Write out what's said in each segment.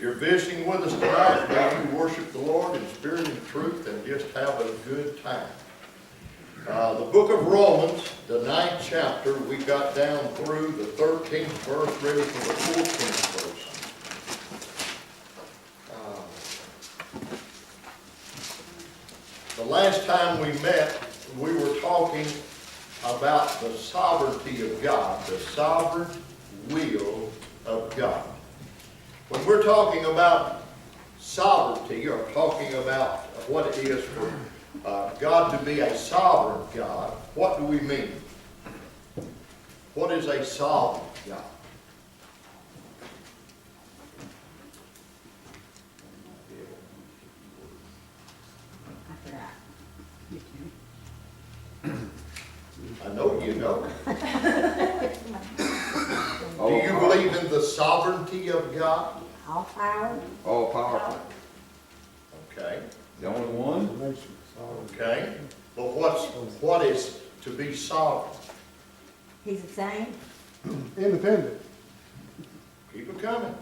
If you're visiting with us tonight, may you worship the Lord in spirit and truth and just have a good time. The book of Romans, the 9th chapter, we got down through the 13th verse, ready for the 14th verse. The last time we met, we were talking about the sovereignty of God, the sovereign will of God. When we're talking about sovereignty, or talking about what it is for God to be a sovereign God, what do we mean? What is a sovereign God? I know you know. Do you believe in the sovereignty of God? All power. All powerful. Okay. The only one? Okay. But what is to be sovereign? He's the same. Independent. Keep it coming.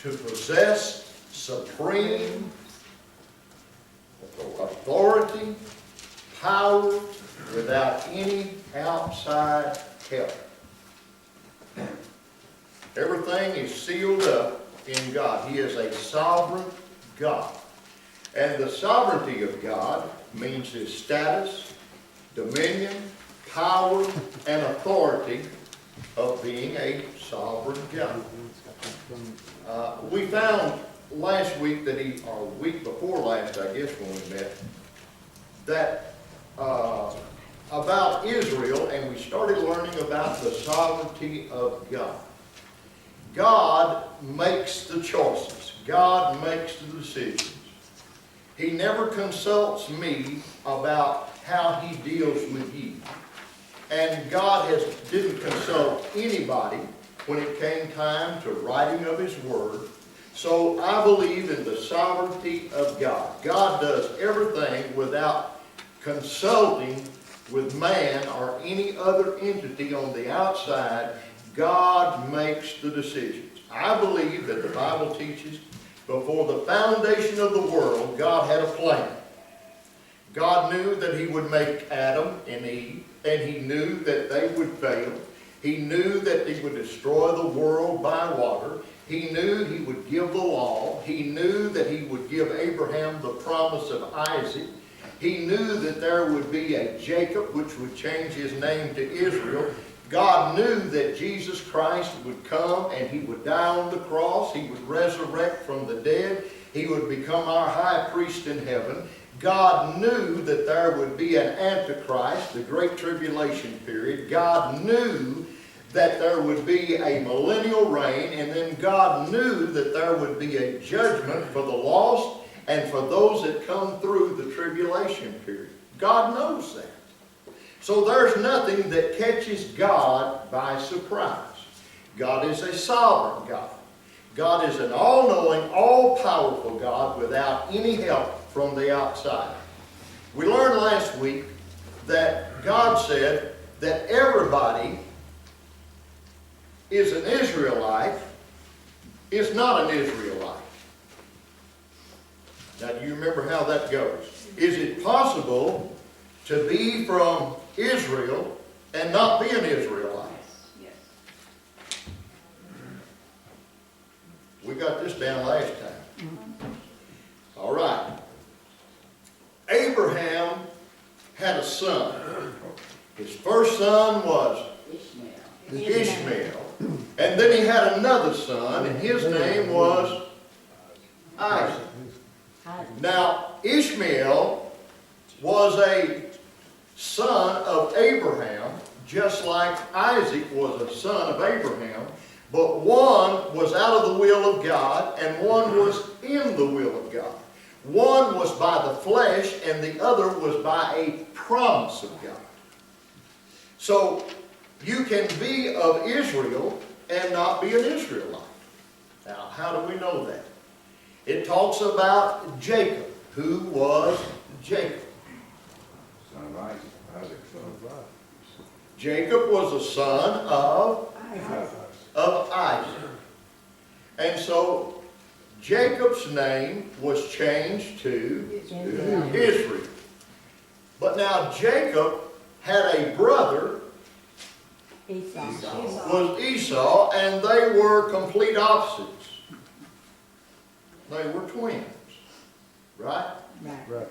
To possess supreme authority, power, without any outside help. Everything is sealed up in God. He is a sovereign God. And the sovereignty of God means His status, dominion, power, and authority of being a sovereign God. We found last week that or week before last, I guess, when we met, that about Israel, and we started learning about the sovereignty of God. God makes the choices. God makes the decisions. He never consults me about how He deals with you. And God didn't consult anybody when it came time to writing of His Word. So I believe in the sovereignty of God. God does everything without consulting with man or any other entity on the outside. God makes the decisions. I believe that the Bible teaches before the foundation of the world, God had a plan. God knew that He would make Adam and Eve, and He knew that they would fail. He knew that He would destroy the world by water. He knew He would give the law. He knew that He would give Abraham the promise of Isaac. He knew that there would be a Jacob, which would change his name to Israel. God knew that Jesus Christ would come and He would die on the cross. He would resurrect from the dead. He would become our high priest in heaven. God knew that there would be an Antichrist, the Great Tribulation period. God knew that there would be a millennial reign, and then God knew that there would be a judgment for the lost and for those that come through the tribulation period. God knows that. So there's nothing that catches God by surprise. God is a sovereign God. God is an all-knowing, all-powerful God without any help from the outside. We learned last week that God said that everybody is an Israelite, is not an Israelite. Now, do you remember how that goes? Is it possible to be from Israel and not be an Israelite? Yes. We got this down last time. All right. Abraham had a son. His first son was Ishmael. And then he had another son, and his name was Isaac. Now, Ishmael was a son of Abraham, just like Isaac was a son of Abraham, but one was out of the will of God, and one was in the will of God. One was by the flesh, and the other was by a promise of God. So, you can be of Israel and not be an Israelite. Now, how do we know that? It talks about Jacob. Who was Jacob? Son of Isaac. Isaac, son of Isaac. Jacob was the son Isaac. of Isaac. And so Jacob's name was changed to Israel. Israel. But now Jacob had a brother, Esau. was Esau, and they were complete opposites. They were twins, right? Right. Right.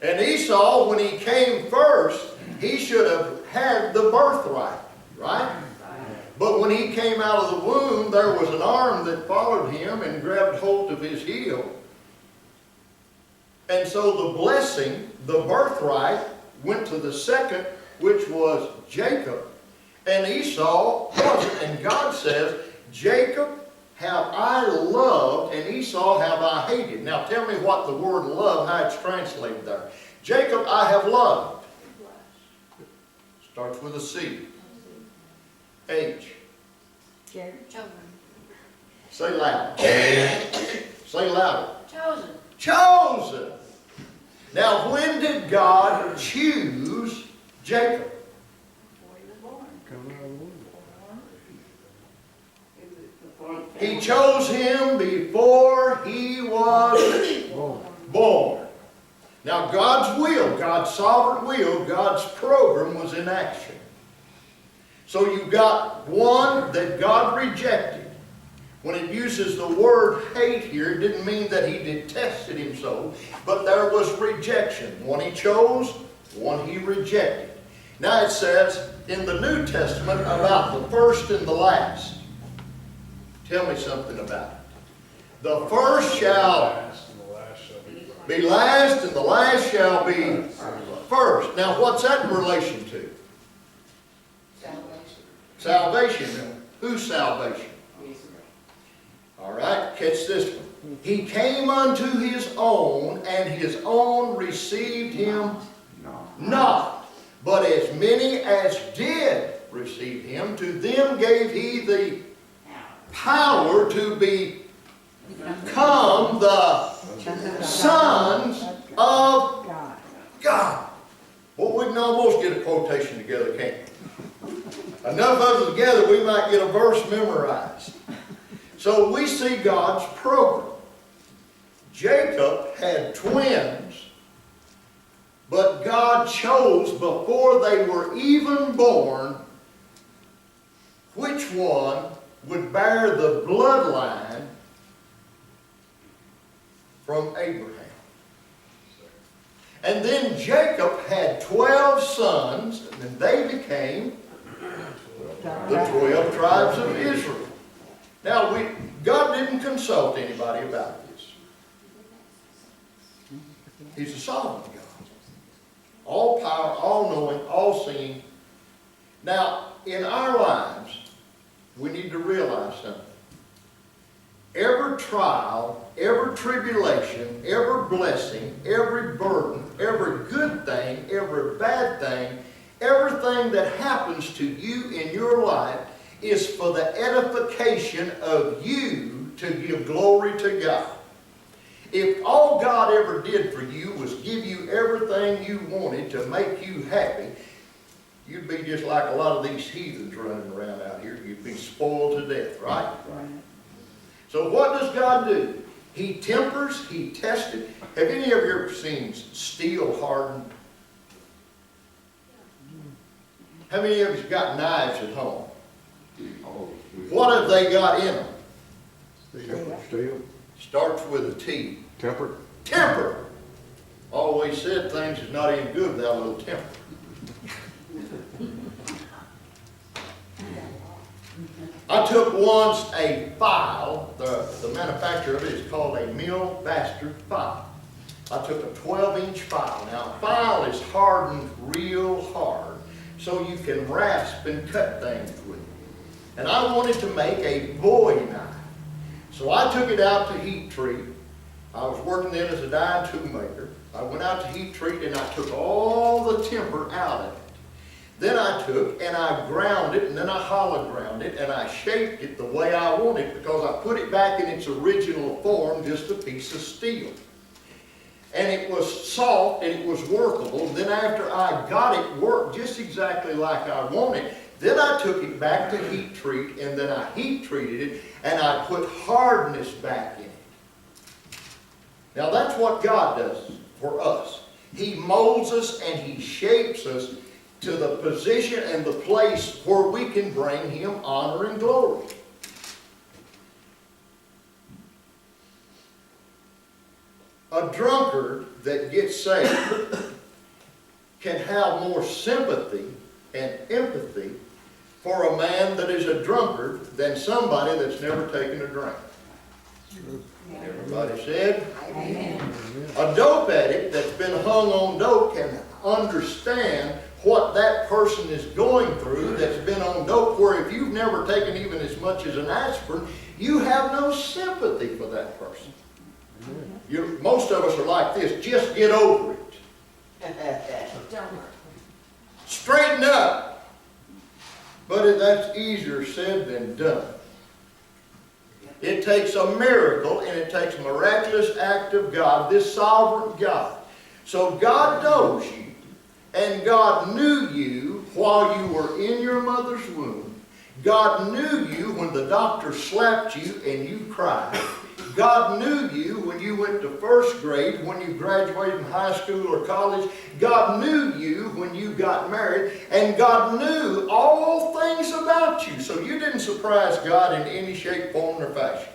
And Esau, when he came first, he should have had the birthright, right? But when he came out of the womb, there was an arm that followed him and grabbed hold of his heel. And so the blessing, the birthright, went to the second, which was Jacob. And Esau wasn't. And God says, Jacob have I loved, and Esau have I hated. Now tell me what the word love, how it's translated there. Jacob I have loved. Starts with a C. H. Children. Say loud. Say louder. Chosen. Chosen. Now when did God choose Jacob? Coming out of the womb. He chose him before he was Born. born. Now God's will, God's sovereign will, God's program was in action. So you've got one that God rejected. When it uses the word hate here, it didn't mean that he detested him so, but there was rejection. One he chose, one he rejected. Now it says in the New Testament about the first and the last. Tell me something about it. The first shall be last, and the last shall be first. Now, what's that in relation to? Salvation. Whose salvation? All right, catch this one. He came unto his own, and his own received him not. But as many as did receive him, to them gave he the power to become the sons of God. God. Well, we can almost get a quotation together, can't we? Enough of us together, we might get a verse memorized. So we see God's program. Jacob had twins, but God chose before they were even born which one would bear the bloodline from Abraham. And then Jacob had 12 sons, and they became the 12 tribes of Israel. Now, God didn't consult anybody about this. He's a sovereign God. All power, all knowing, all seeing. Now, in our lives, we need to realize something. Every trial, every tribulation, every blessing, every burden, every good thing, every bad thing, everything that happens to you in your life is for the edification of you to give glory to God. If all God ever did for you was give you everything you wanted to make you happy, you'd be just like a lot of these heathens running around out here. You'd be spoiled to death, right? Right. So what does God do? He tempers, He tests it. Have any of you ever seen steel hardened? How many of you got knives at home? What have they got in them? Steel. Starts with a T. Tempered. Temper. Always said things is not even good without a little temper. I took once a file, the manufacturer of it is called a mill bastard file. I took a 12-inch file. Now a file is hardened real hard so you can rasp and cut things with it. And I wanted to make a bowie knife. So I took it out to heat treat. I was working then as a die tool maker. I went out to heat treat and I took all the temper out of it. Then I took and I ground it, and then I hollow ground it, and I shaped it the way I wanted because I put it back in its original form, just a piece of steel. and it was soft and it was workable. Then after I got it worked just exactly like I wanted, then I took it back to heat treat, and then I heat treated it, and I put hardness back in it. Now that's what God does for us. He molds us and He shapes us to the position and the place where we can bring Him honor and glory. A drunkard that gets saved can have more sympathy and empathy for a man that is a drunkard than somebody that's never taken a drink. Everybody said? Amen. A dope addict that's been hung on dope can understand what that person is going through that's been on dope, where if you've never taken even as much as an aspirin, you have no sympathy for that person. Most of us are like this: just get over it. Straighten up. But that's easier said than done. It takes a miracle, and it takes a miraculous act of God, this sovereign God. So God knows you, and God knew you while you were in your mother's womb. God knew you when the doctor slapped you and you cried. God knew you when you went to first grade, when you graduated from high school or college. God knew you when you got married, and God knew all things about you. So you didn't surprise God in any shape, form, or fashion.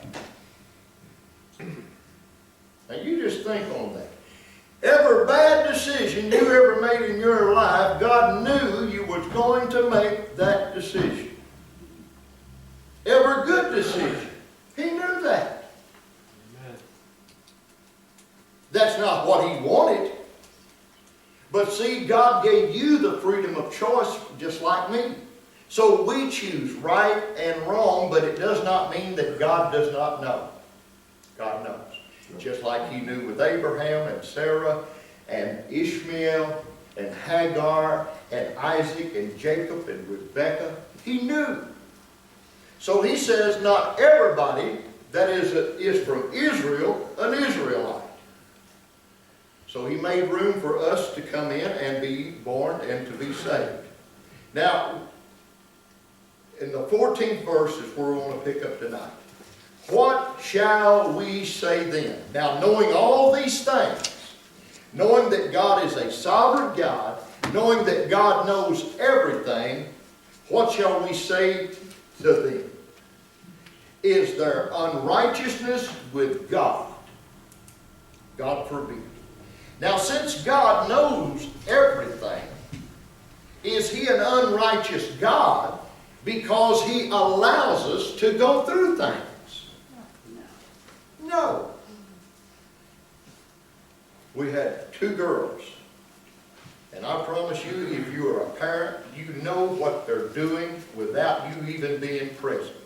Now you just think on that. Every bad decision you ever made in your life, God knew you was going to make that decision. Every good decision, He knew that. That's not what He wanted. But see, God gave you the freedom of choice just like me. So we choose right and wrong, but it does not mean that God does not know. God knows. Just like He knew with Abraham and Sarah and Ishmael and Hagar and Isaac and Jacob and Rebekah. He knew. So He says not everybody that is from Israel an Israelite. So He made room for us to come in and be born and to be saved. Now, in the 14th verse is where we want to pick up tonight. What shall we say then? Now, knowing all these things, knowing that God is a sovereign God, knowing that God knows everything, what shall we say to them? Is there unrighteousness with God? God forbid. Now, since God knows everything, is He an unrighteous God because He allows us to go through things? No. We had 2 girls, and I promise you, if you are a parent, you know what they're doing without you even being present.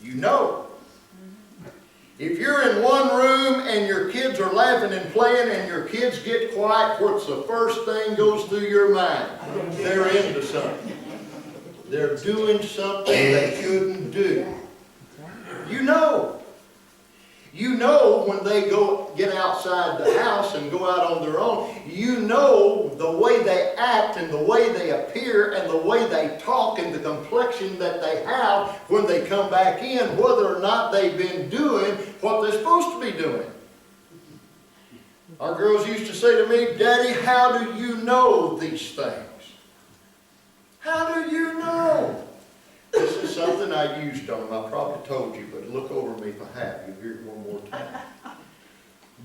You know. If you're in one room and your kids are laughing and playing and your kids get quiet, what's the first thing goes through your mind? They're into something. They're doing something they shouldn't do. You know. You know when they get outside the house and go out on their own. You know the way they act and the way they appear and the way they talk and the complexion that they have when they come back in, whether or not they've been doing what they're supposed to be doing. Our girls used to say to me, "Daddy, how do you know these things? How do you know?" This is something I used on them. I probably told you, but look over me if I have. You'll hear it one more time.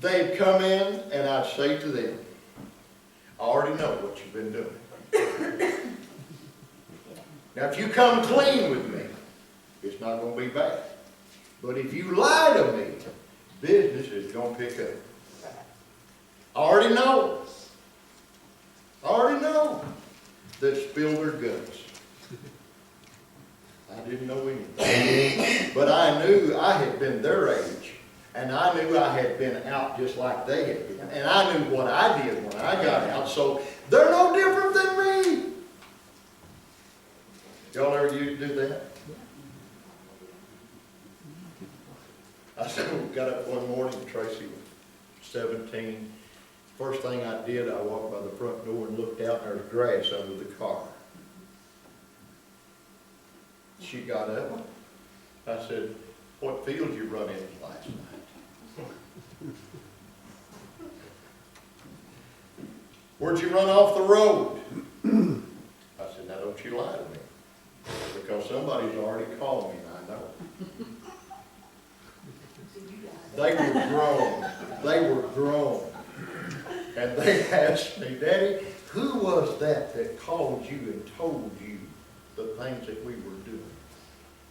They'd come in and I'd say to them, "I already know what you've been doing. Now if you come clean with me, it's not going to be bad. But if you lie to me, business is going to pick up. I already know. I already know that spill their guts." I didn't know anything. But I knew I had been their age. And I knew I had been out just like they had been. And I knew what I did when I got out. So they're no different than me. Y'all ever used to do that? I got up one morning and Tracy was 17. First thing I did, I walked by the front door and looked out, and there was grass under the car. She got up. I said, "What field you run in last night?" "Where'd you run off the road?" I said, "Now don't you lie to me, because somebody's already called me, and I know." They were grown. They were grown. And they asked me, "Daddy, who was that called you and told you the things that we were doing?"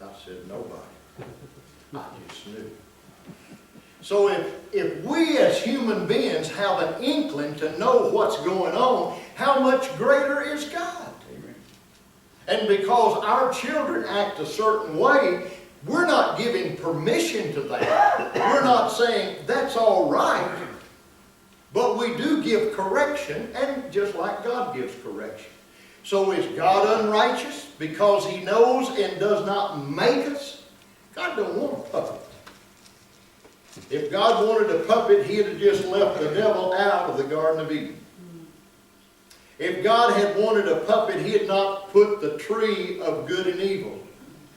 I said, "Nobody. I just knew." So if we as human beings have an inkling to know what's going on, how much greater is God? Amen. And because our children act a certain way, we're not giving permission to that. We're not saying that's all right. But we do give correction, and just like God gives correction. So is God unrighteous because He knows and does not make us? God don't want a puppet. If God wanted a puppet, He'd have just left the devil out of the Garden of Eden. If God had wanted a puppet, He had not put the tree of good and evil,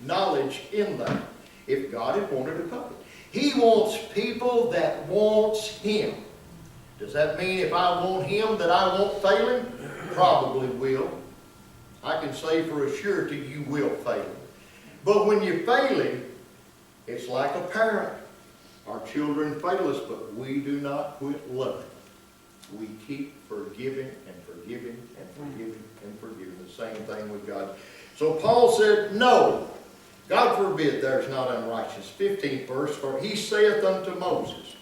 knowledge, in there. If God had wanted a puppet. He wants people that wants Him. Does that mean if I want Him that I won't fail Him? Probably will. I can say for a surety you will fail Him. But when you fail Him, it's like a parent. Our children fail us, but we do not quit loving. We keep forgiving and forgiving and forgiving and forgiving. The same thing with God. So Paul said, "No, God forbid there's not unrighteous." 15th verse, "For he saith unto Moses,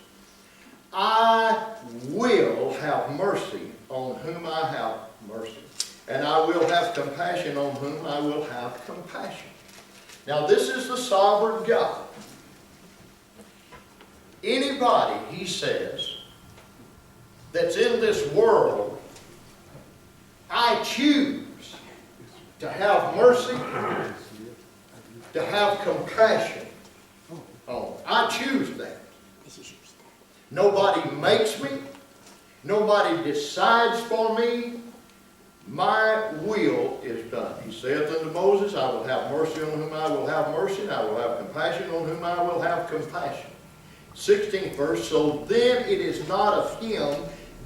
I will have mercy on whom I have mercy, and I will have compassion on whom I will have compassion." Now this is the sovereign God. Anybody, he says, that's in this world, I choose to have mercy, to have compassion on. I choose that. Nobody makes me. Nobody decides for me. My will is done. He saith unto Moses, I will have mercy on whom I will have mercy, and I will have compassion on whom I will have compassion. 16th verse, "So then it is not of him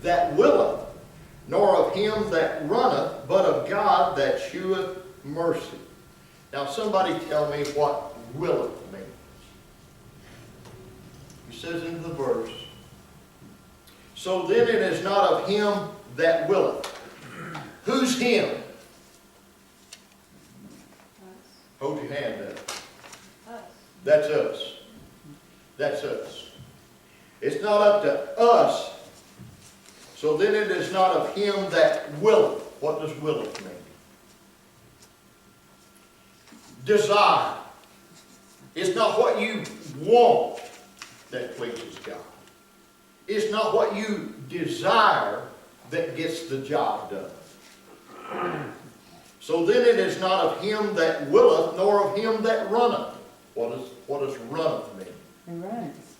that willeth, nor of him that runneth, but of God that sheweth mercy." Now somebody tell me what willeth means. He says in the verse, "So then it is not of him that willeth." Who's him? Hold your hand up. That's us. That's us. It's not up to us. So then it is not of him that willeth. What does willeth mean? Desire. It's not what you want that pleases God. It's not what you desire that gets the job done. So then it is not of him that willeth, nor of him that runneth. What does runneth mean? Who runs?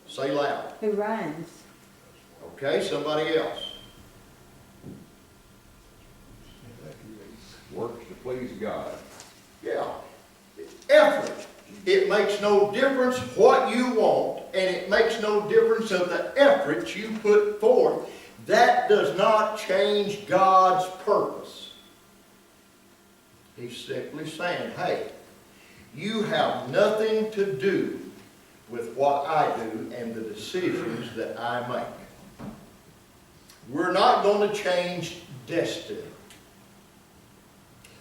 Say loud. Who runs? Okay, somebody else. Works to please God. Yeah. Effort. It makes no difference what you want, and it makes no difference of the effort you put forth. That does not change God's purpose. He's simply saying, hey, you have nothing to do with what I do and the decisions that I make. We're not going to change destiny.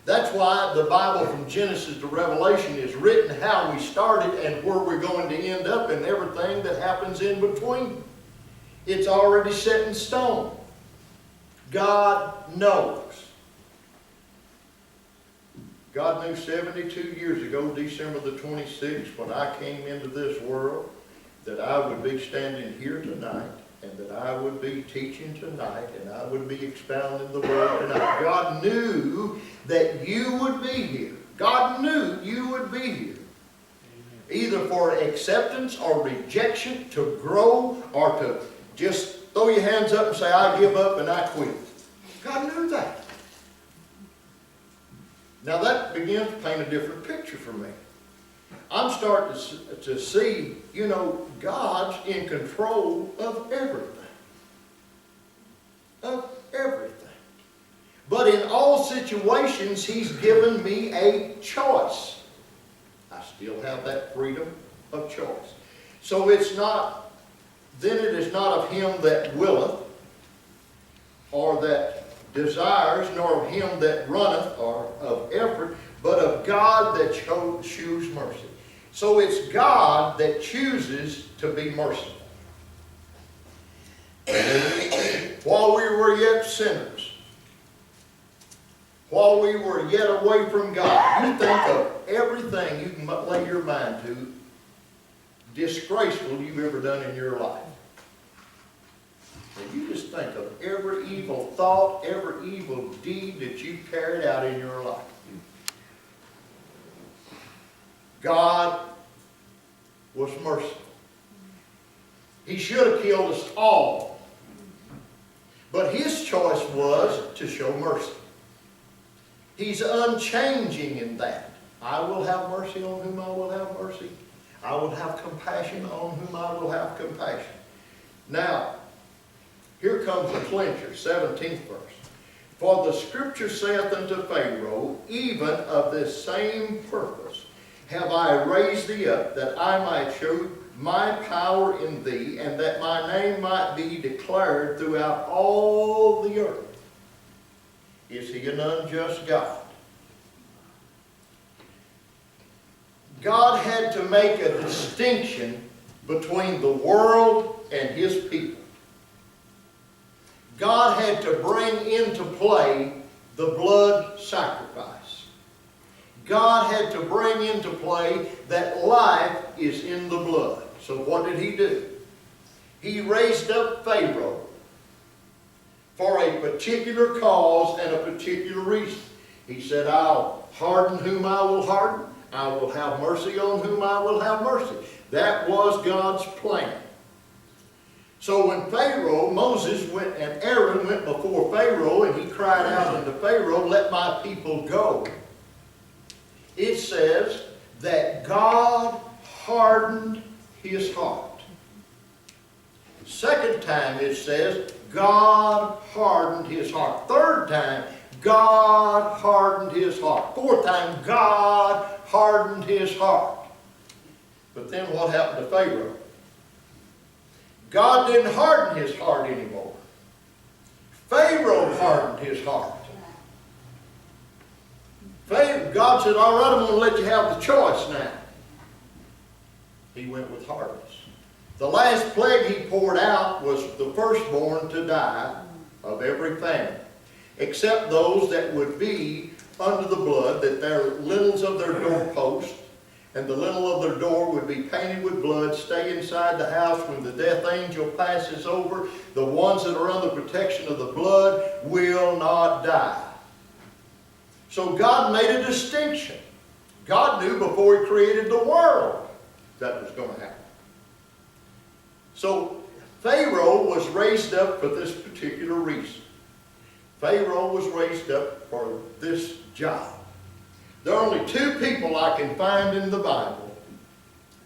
That's why the Bible from Genesis to Revelation is written how we started and where we're going to end up and everything that happens in between. It's already set in stone. God knows. God knew 72 years ago, December the 26th, when I came into this world, that I would be standing here tonight, and that I would be teaching tonight, and I would be expounding the Word tonight. God knew that you would be here. God knew you would be here. either for acceptance or rejection, to grow, or to just throw your hands up and say, I give up and I quit. God knew that. Now that begins to paint a different picture for me. I'm starting to see, you know, God's in control of everything. Of everything. But in all situations, He's given me a choice. I still have that freedom of choice. So it's not, then it is not of him that willeth, or that desires, nor of him that runneth, or of effort, but of God that shews mercy. So it's God that chooses to be merciful. While we were yet sinners, while we were yet away from God, you think of everything you can lay your mind to disgraceful you've ever done in your life. And you just think of every evil thought, every evil deed that you've carried out in your life. God was merciful. He should have killed us all. But His choice was to show mercy. He's unchanging in that. I will have mercy on whom I will have mercy. I will have compassion on whom I will have compassion. Now, here comes the clincher, 17th verse. For the Scripture saith unto Pharaoh, even of this same purpose have I raised thee up, that I might show my power in thee, and that my name might be declared throughout all the earth. Is He an unjust God? God had to make a distinction between the world and His people. God had to bring into play the blood sacrifice. God had to bring into play that life is in the blood. So what did He do? He raised up Pharaoh for a particular cause and a particular reason. He said, I'll harden whom I will harden. I will have mercy on whom I will have mercy. That was God's plan. So when Pharaoh, Moses went and Aaron went before Pharaoh and he cried out unto Pharaoh, let my people go. It says that God hardened his heart. Second time it says God hardened his heart. Third time, God hardened his heart. Fourth time, God hardened his heart. But then what happened to Pharaoh? God didn't harden his heart anymore. Pharaoh hardened his heart. God said, all right, I'm going to let you have the choice now. He went with hardness. The last plague He poured out was the firstborn to die of every family, except those that would be under the blood, that their lintels of their doorpost and the lintel of their door would be painted with blood, stay inside the house when the death angel passes over. The ones that are under protection of the blood will not die. So God made a distinction. God knew before He created the world that was going to happen. So Pharaoh was raised up for this particular reason. Pharaoh was raised up for this job. There are only two people I can find in the Bible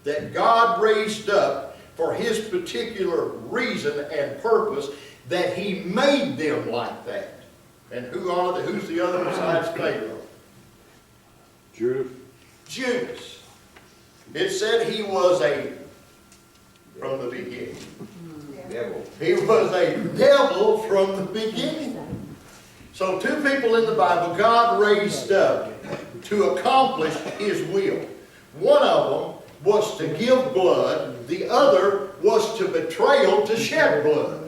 that God raised up for His particular reason and purpose, that He made them like that. And who's the other besides Pharaoh? Judas. Judas. It said he was from the beginning. Devil. He was a devil from the beginning. So two people in the Bible God raised up to accomplish His will. One of them was to give blood. The other was to betrayal, to shed blood.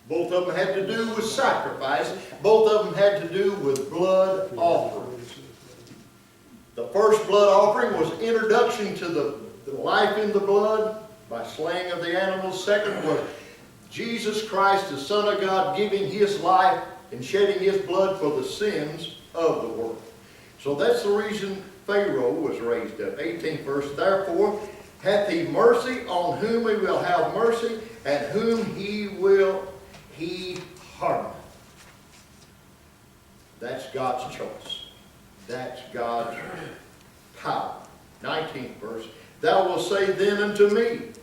Both of them had to do with sacrifice. Both of them had to do with blood offerings. The first blood offering was introduction to the life in the blood by slaying of the animals. Second was Jesus Christ, the Son of God, giving His life and shedding His blood for the sins of the world. So that's the reason Pharaoh was raised up. 18th verse, therefore hath he mercy on whom he will have mercy, and whom he hardeneth. That's God's choice. That's God's power. 19th verse, thou wilt say then unto me,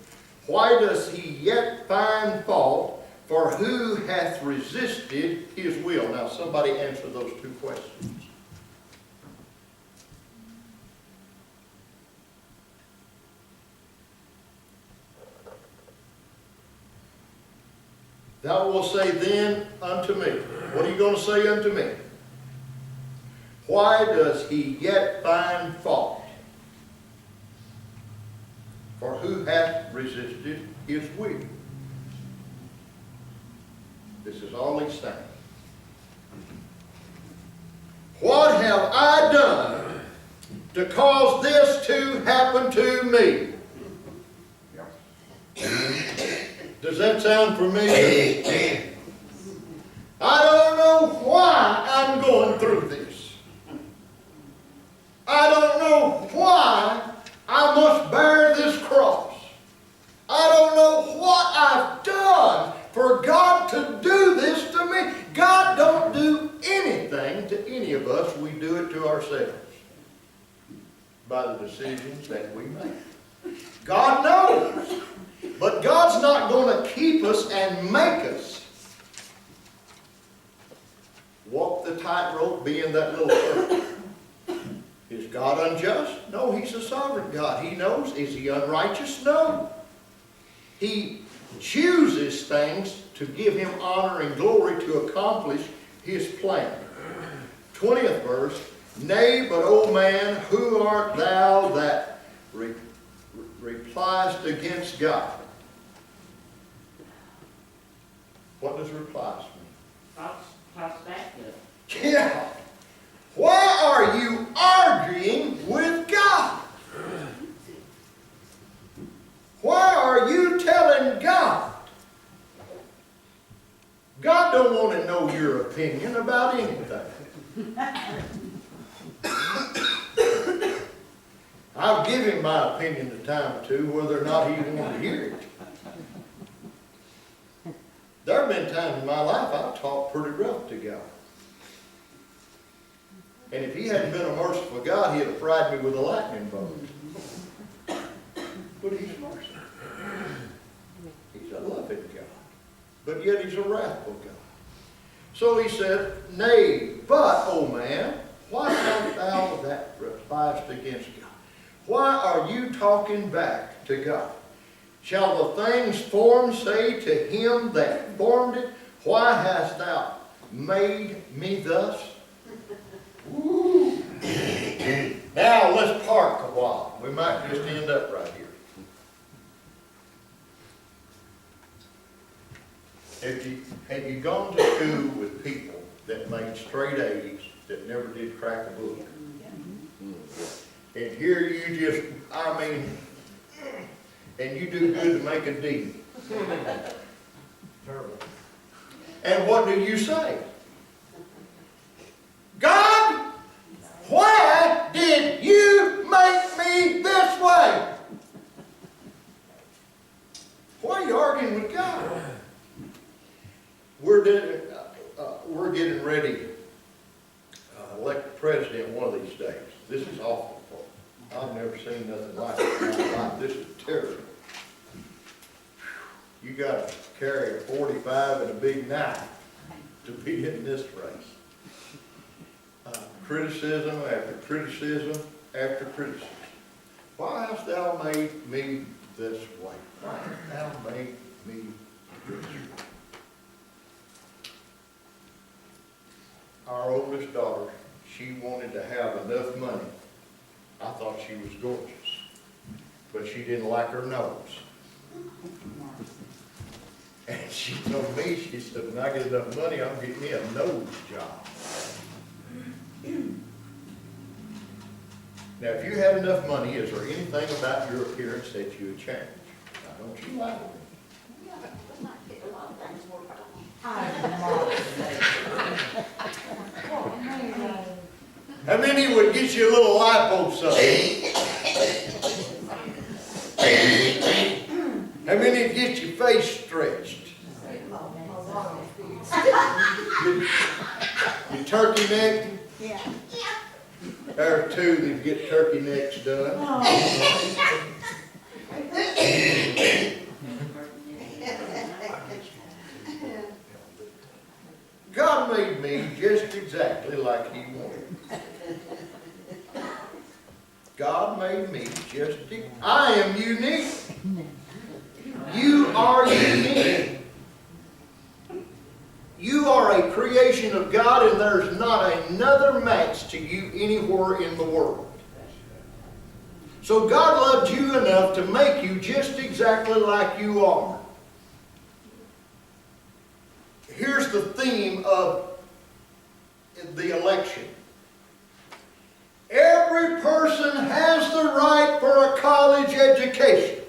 why does he yet find fault? For who hath resisted his will? Now somebody answer those two questions. Thou wilt say then unto me. What are you going to say unto me? Why does he yet find fault? For who hath resisted his will? This is all he's saying. What have I done to cause this to happen to me? Does that sound familiar? I don't know why I'm going through this. I don't know why I must bear this cross. I don't know what I've done for God to do this to me. God don't do anything to any of us. We do it to ourselves by the decisions that we make. God knows. But God's not going to keep us and make us walk the tightrope, be in that little circle. Is God unjust? No, He's a sovereign God. He knows. Is He unrighteous? No. He chooses things to give Him honor and glory to accomplish His plan. 20th verse, nay, but, O man, who art thou that repliest against God? What does replies mean? Prospective. Yeah. Why are you arguing with God? Why are you telling God? God don't want to know your opinion about anything. I'll give him my opinion a time or two, whether or not he wants to hear it. There have been times in my life I've talked pretty rough to God. And if He hadn't been a merciful God, He'd have fried me with a lightning bolt. But He's merciful. He's a loving God. But yet He's a wrathful God. So He said, nay, but, O man, why art thou that repliest against God? Why are you talking back to God? Shall the things formed say to Him that formed it, why hast thou made me thus? Ooh. Now let's park a while. We might just end up right here. Have you gone to school with people that made straight A's that never did crack a book? And here you just, and you do good to make a D. And what do you say? God, why did you make me this way? Why are you arguing with God? We're getting ready to elect the president one of these days. This is awful. I've never seen nothing like it in my life. This is terrible. You got to carry a 45 and a big knife to be in this race. Criticism after criticism after criticism. Why hast thou made me this way? Why hast thou made me this way? Our oldest daughter, she wanted to have enough money. I thought she was gorgeous, but she didn't like her nose. And she told me, she said, when I get enough money, I'll get me a nose job. Now, if you had enough money, is there anything about your appearance that you would change? Now, don't you lie to me. How many would get you a little lipo something? How many would get your face stretched? Your turkey neck? Yeah. There are two that get turkey necks done. God made me just exactly like He wanted. God made me just, I am unique. You are unique. You are a creation of God, and there's not another match to you anywhere in the world. So God loved you enough to make you just exactly like you are. Here's the theme of the election. Every person has the right for a college education.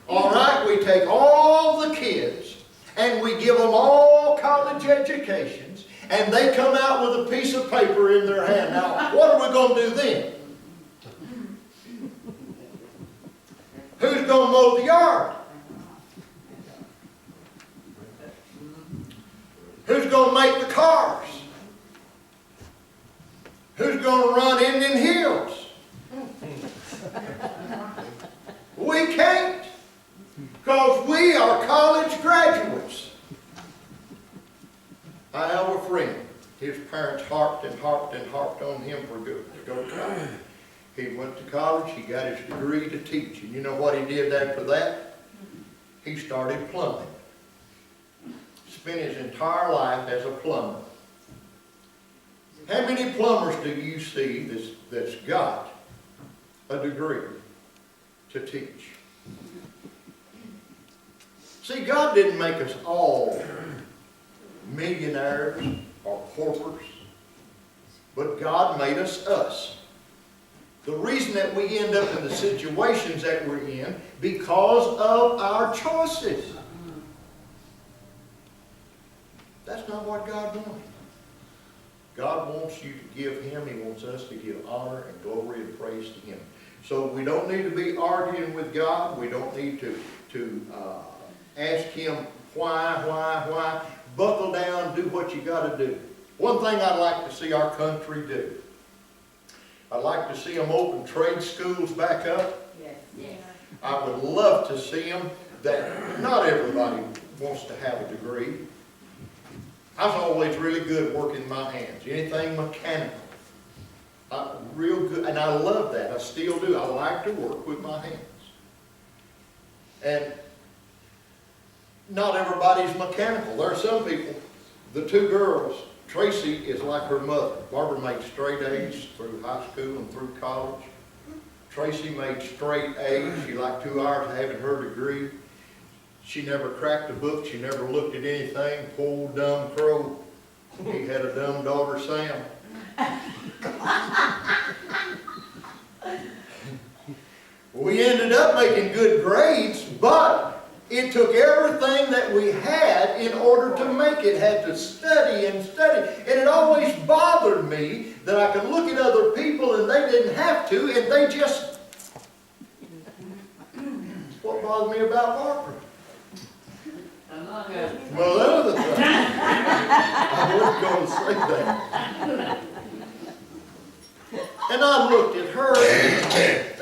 All right, we take all the kids and we give them all college educations, and they come out with a piece of paper in their hand. Now, what are we going to do then? Who's going to mow the yard? Who's going to make the cars? Who's going to run Indian Hills? We can't, because we are college graduates. I have a friend. His parents harped and harped and harped on him to go to college. He went to college, he got his degree to teach. And you know what he did after that? He started plumbing. Spent his entire life as a plumber. How many plumbers do you see that's got a degree to teach? See, God didn't make us all millionaires or paupers, but God made us us. The reason that we end up in the situations that we're in, because of our choices. That's not what God wanted. God wants you to give Him. He wants us to give honor and glory and praise to Him. So we don't need to be arguing with God. We don't need to ask Him why. Buckle down, do what you got to do. One thing I'd like to see our country do. I'd like to see them open trade schools back up. Yes. I would love to see them. That not everybody wants to have a degree. I was always really good working my hands. Anything mechanical. Real good. And I love that. I still do. I like to work with my hands. And not everybody's mechanical. There are some people, the two girls, Tracy is like her mother. Barbara made straight A's through high school and through college. Tracy made straight A's. She liked 2 hours of having her degree. She never cracked a book. She never looked at anything. Poor old dumb crow. He had a dumb daughter, Sam. We ended up making good grades, but it took everything that we had in order to make it. Had to study and study. And it always bothered me that I could look at other people and they didn't have to, and they just... What bothered me about Barbara? Well, that other thing. I wasn't going to say that. And I looked at her,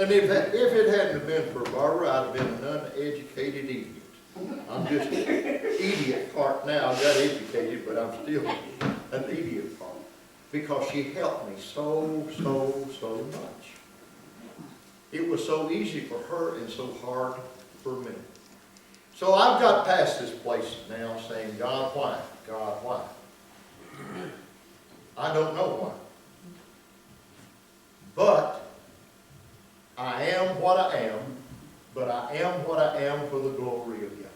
and if it hadn't been for Barbara, I'd have been an uneducated idiot. I'm just an idiot part now. I got educated, but I'm still an idiot part. Because she helped me so much. It was so easy for her and so hard for me. So I've got past this place now saying, God, why? God, why? I don't know why. But I am what I am, but I am what I am for the glory of God.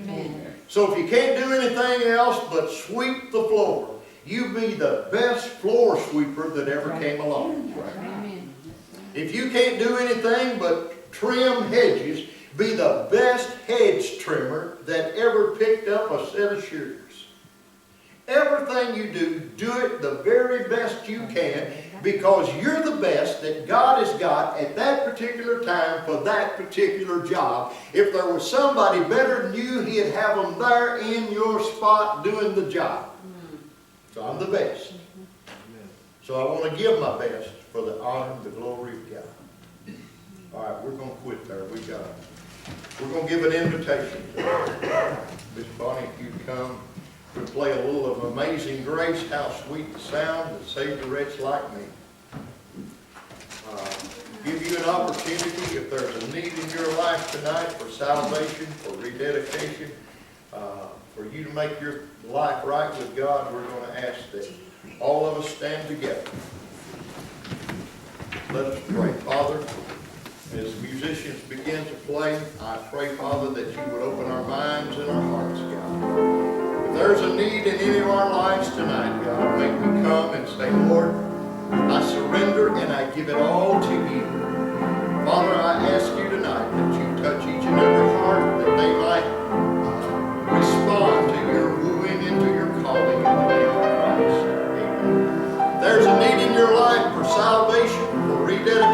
Amen. So if you can't do anything else but sweep the floor, you be the best floor sweeper that ever came along. Amen. If you can't do anything but trim hedges, be the best hedge trimmer that ever picked up a set of shears. Everything you do, do it the very best you can, because you're the best that God has got at that particular time for that particular job. If there was somebody better than you, He'd have them there in your spot doing the job. So I'm the best. So I want to give my best for the honor and the glory of God. All right, we're going to quit there. We're going to give an invitation to Miss Bonnie, if you'd come. We'll play a little of Amazing Grace, how sweet the sound that saved a wretch like me. Give you an opportunity, if there's a need in your life tonight for salvation, for rededication, for you to make your life right with God, we're going to ask that all of us stand together. Let us pray. Father, as musicians begin to play, I pray, Father, that you would open our minds and our hearts, God. If there's a need in any of our lives tonight, God, make me come and say, Lord, I surrender and I give it all to you. Father, I ask you tonight that you touch each and every heart, that they might respond to your wooing into your calling in the name of Christ. Amen. If there's a need in your life for salvation, for rededication,